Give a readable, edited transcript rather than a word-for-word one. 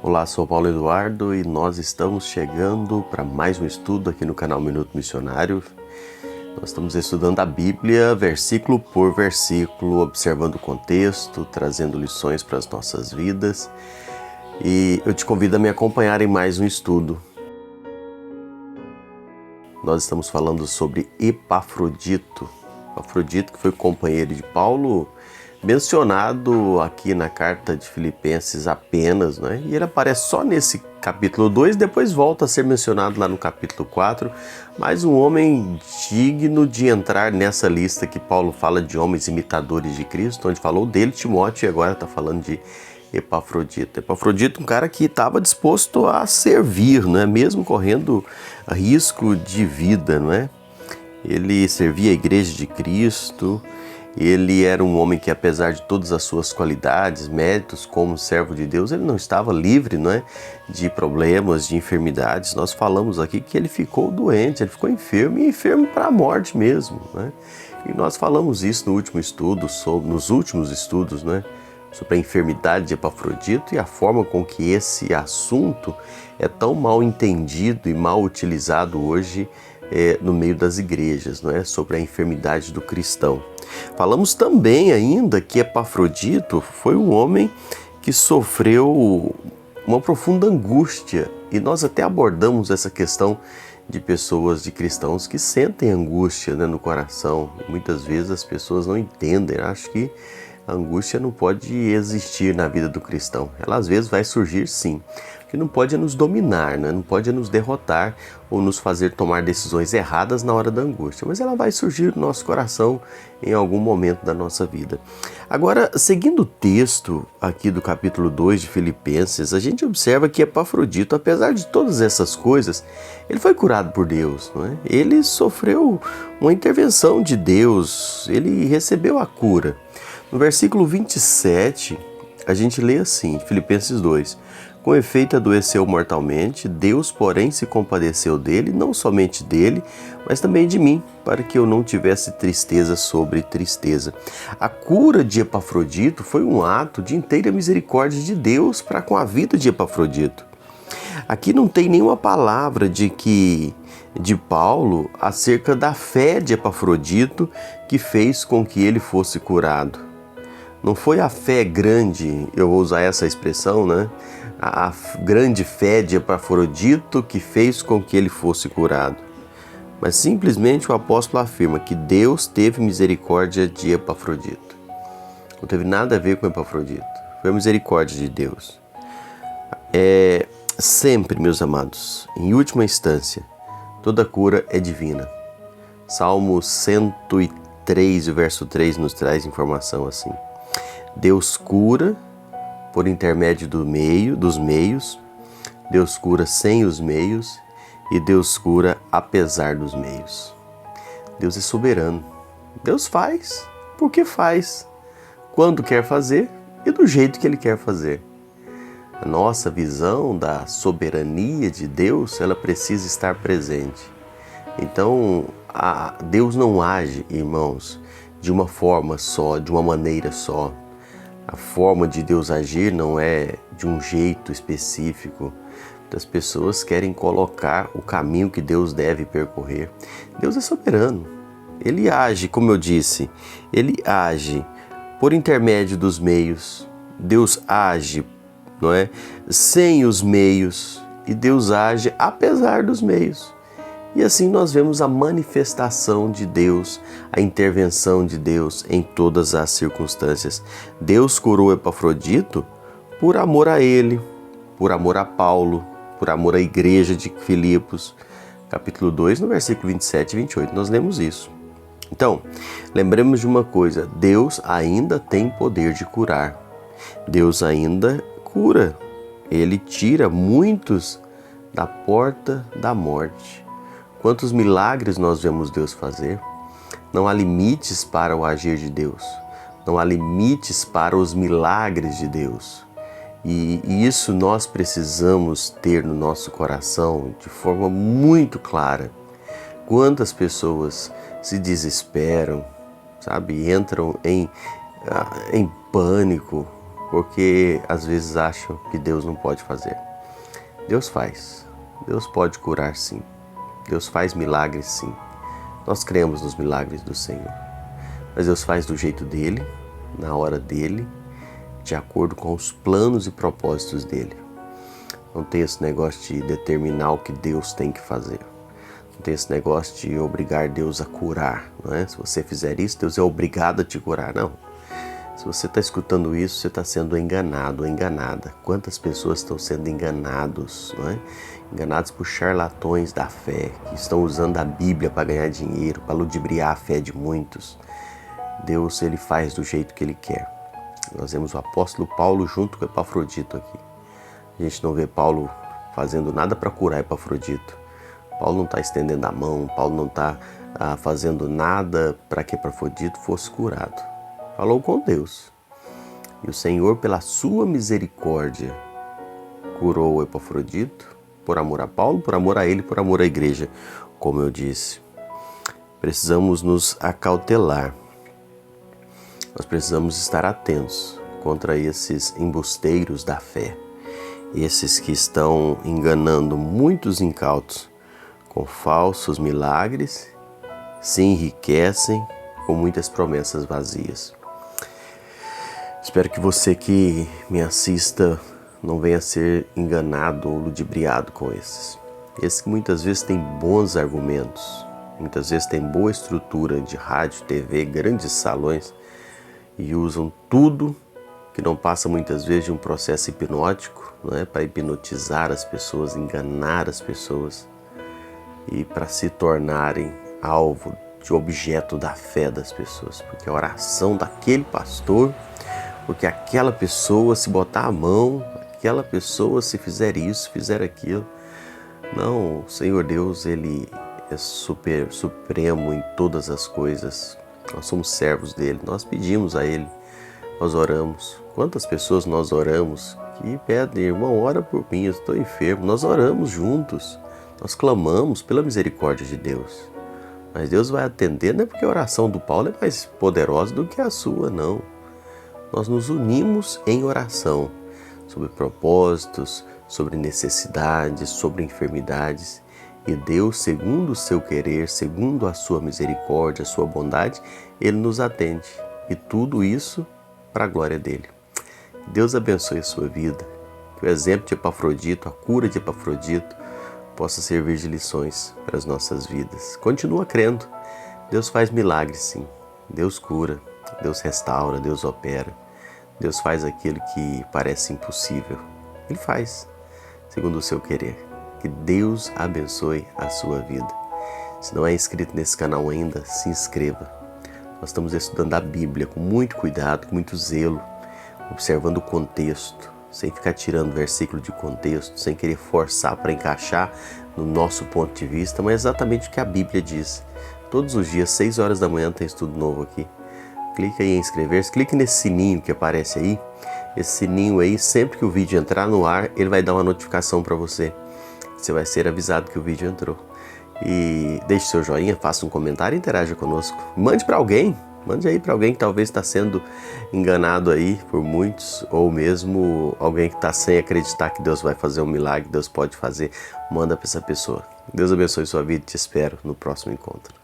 Olá, sou Paulo Eduardo e nós estamos chegando para mais um estudo aqui no canal Minuto Missionário. Nós estamos estudando a Bíblia versículo por versículo, observando o contexto, trazendo lições para as nossas vidas. E eu te convido a me acompanhar em mais um estudo. Nós estamos falando sobre Epafrodito. Epafrodito, que foi companheiro de Paulo, mencionado aqui na carta de Filipenses apenas, né? E ele aparece só nesse capítulo 2, depois volta a ser mencionado lá no capítulo 4, mas um homem digno de entrar nessa lista que Paulo fala de homens imitadores de Cristo, onde falou dele, Timóteo, e agora está falando de Epafrodito. Epafrodito, um cara que estava disposto a servir, não é? Mesmo correndo risco de vida, não é? Ele servia a igreja de Cristo. Ele era um homem que, apesar de todas as suas qualidades, méritos como servo de Deus, ele não estava livre, não é, de problemas, de enfermidades. Nós falamos aqui que ele ficou doente, ele ficou enfermo, e enfermo para a morte mesmo, né? E nós falamos isso no último estudo, nos últimos estudos, né, sobre a enfermidade de Epafrodito e a forma com que esse assunto é tão mal entendido e mal utilizado hoje no meio das igrejas, não é? Sobre a enfermidade do cristão. Falamos também ainda que Epafrodito foi um homem que sofreu uma profunda angústia, e nós até abordamos essa questão de pessoas, de cristãos que sentem angústia, né, no coração. Muitas vezes as pessoas não entendem, acham que a angústia não pode existir na vida do cristão. Ela às vezes vai surgir sim, que não pode nos dominar, né? Não pode nos derrotar ou nos fazer tomar decisões erradas na hora da angústia, mas ela vai surgir no nosso coração em algum momento da nossa vida. Agora, seguindo o texto aqui do capítulo 2 de Filipenses, a gente observa que Epafrodito, apesar de todas essas coisas, ele foi curado por Deus, não é? Ele sofreu uma intervenção de Deus, ele recebeu a cura. No versículo 27, a gente lê assim, Filipenses 2: com efeito adoeceu mortalmente, Deus, porém, se compadeceu dele, não somente dele, mas também de mim, para que eu não tivesse tristeza sobre tristeza. A cura de Epafrodito foi um ato de inteira misericórdia de Deus para com a vida de Epafrodito. Aqui não tem nenhuma palavra de Paulo acerca da fé de Epafrodito que fez com que ele fosse curado. Não foi a fé grande, eu vou usar essa expressão, né? A grande fé de Epafrodito que fez com que ele fosse curado. Mas simplesmente o apóstolo afirma que Deus teve misericórdia de Epafrodito. Não teve nada a ver com Epafrodito. Foi a misericórdia de Deus. Sempre, meus amados, em última instância, toda cura é divina. Salmo 103, o verso 3 nos traz informação assim: Deus cura por intermédio dos meios, Deus cura sem os meios e Deus cura apesar dos meios. Deus é soberano. Deus faz porque faz, quando quer fazer e do jeito que Ele quer fazer. A nossa visão da soberania de Deus, ela precisa estar presente. Então, Deus não age, irmãos, de uma forma só, de uma maneira só. A forma de Deus agir não é de um jeito específico. As pessoas querem colocar o caminho que Deus deve percorrer. Deus é soberano. Ele age, como eu disse, ele age por intermédio dos meios. Deus age, não é, sem os meios, e Deus age apesar dos meios. E assim nós vemos a manifestação de Deus, a intervenção de Deus em todas as circunstâncias. Deus curou Epafrodito por amor a ele, por amor a Paulo, por amor à igreja de Filipos. Capítulo 2, no versículo 27 e 28, nós lemos isso. Então, lembremos de uma coisa: Deus ainda tem poder de curar. Deus ainda cura. Ele tira muitos da porta da morte. Quantos milagres nós vemos Deus fazer? Não há limites para o agir de Deus. Não há limites para os milagres de Deus. E isso nós precisamos ter no nosso coração de forma muito clara. Quantas pessoas se desesperam, sabe? Entram em pânico, porque às vezes acham que Deus não pode fazer. Deus faz. Deus pode curar sim. Deus faz milagres sim. Nós cremos nos milagres do Senhor. Mas Deus faz do jeito dele, na hora dele, de acordo com os planos e propósitos dele. Não tem esse negócio de determinar o que Deus tem que fazer. Não tem esse negócio de obrigar Deus a curar, não é? Se você fizer isso, Deus é obrigado a te curar. Não. Se você está escutando isso, você está sendo enganado ou enganada. Quantas pessoas estão sendo enganados, não é? Enganados por charlatões da fé, que estão usando a Bíblia para ganhar dinheiro, para ludibriar a fé de muitos. Deus, ele faz do jeito que ele quer. Nós vemos o apóstolo Paulo junto com Epafrodito aqui. A gente não vê Paulo fazendo nada para curar Epafrodito. Paulo não está estendendo a mão, Paulo não está fazendo nada para que Epafrodito fosse curado. Falou com Deus. E o Senhor, pela sua misericórdia, curou o Epafrodito, por amor a Paulo, por amor a ele, por amor à igreja, como eu disse. Precisamos nos acautelar. Nós precisamos estar atentos contra esses embusteiros da fé. Esses que estão enganando muitos incautos com falsos milagres, se enriquecem com muitas promessas vazias. Espero que você que me assista não venha a ser enganado ou ludibriado com esses. Esses que muitas vezes têm bons argumentos, muitas vezes têm boa estrutura de rádio, TV, grandes salões e usam tudo que não passa muitas vezes de um processo hipnótico, não é? Para hipnotizar as pessoas, enganar as pessoas e para se tornarem alvo de objeto da fé das pessoas, porque a oração daquele pastor, porque aquela pessoa se botar a mão, aquela pessoa se fizer isso, fizer aquilo. Não, o Senhor Deus, ele é supremo em todas as coisas. Nós somos servos dele, nós pedimos a ele, nós oramos. Quantas pessoas nós oramos que pedem, irmão, ora por mim, eu estou enfermo. Nós oramos juntos, nós clamamos pela misericórdia de Deus. Mas Deus vai atender, não é porque a oração do Paulo é mais poderosa do que a sua, não. Nós nos unimos em oração sobre propósitos, sobre necessidades, sobre enfermidades. E Deus, segundo o seu querer, segundo a sua misericórdia, a sua bondade, ele nos atende. E tudo isso para a glória dele. Deus abençoe a sua vida. Que o exemplo de Epafrodito, a cura de Epafrodito, possa servir de lições para as nossas vidas. Continua crendo. Deus faz milagres, sim. Deus cura, Deus restaura, Deus opera. Deus faz aquilo que parece impossível. Ele faz, segundo o seu querer. Que Deus abençoe a sua vida. Se não é inscrito nesse canal ainda, se inscreva. Nós estamos estudando a Bíblia com muito cuidado, com muito zelo, observando o contexto, sem ficar tirando versículo de contexto, sem querer forçar para encaixar no nosso ponto de vista, mas exatamente o que a Bíblia diz. Todos os dias, 6 horas da manhã, tem estudo novo aqui. Clique aí em inscrever-se, clique nesse sininho que aparece aí. Esse sininho aí, sempre que o vídeo entrar no ar, ele vai dar uma notificação para você. Você vai ser avisado que o vídeo entrou. E deixe seu joinha, faça um comentário e interaja conosco. Mande para alguém, mande aí para alguém que talvez está sendo enganado aí por muitos, ou mesmo alguém que está sem acreditar que Deus vai fazer um milagre, Deus pode fazer. Manda para essa pessoa. Deus abençoe sua vida e te espero no próximo encontro.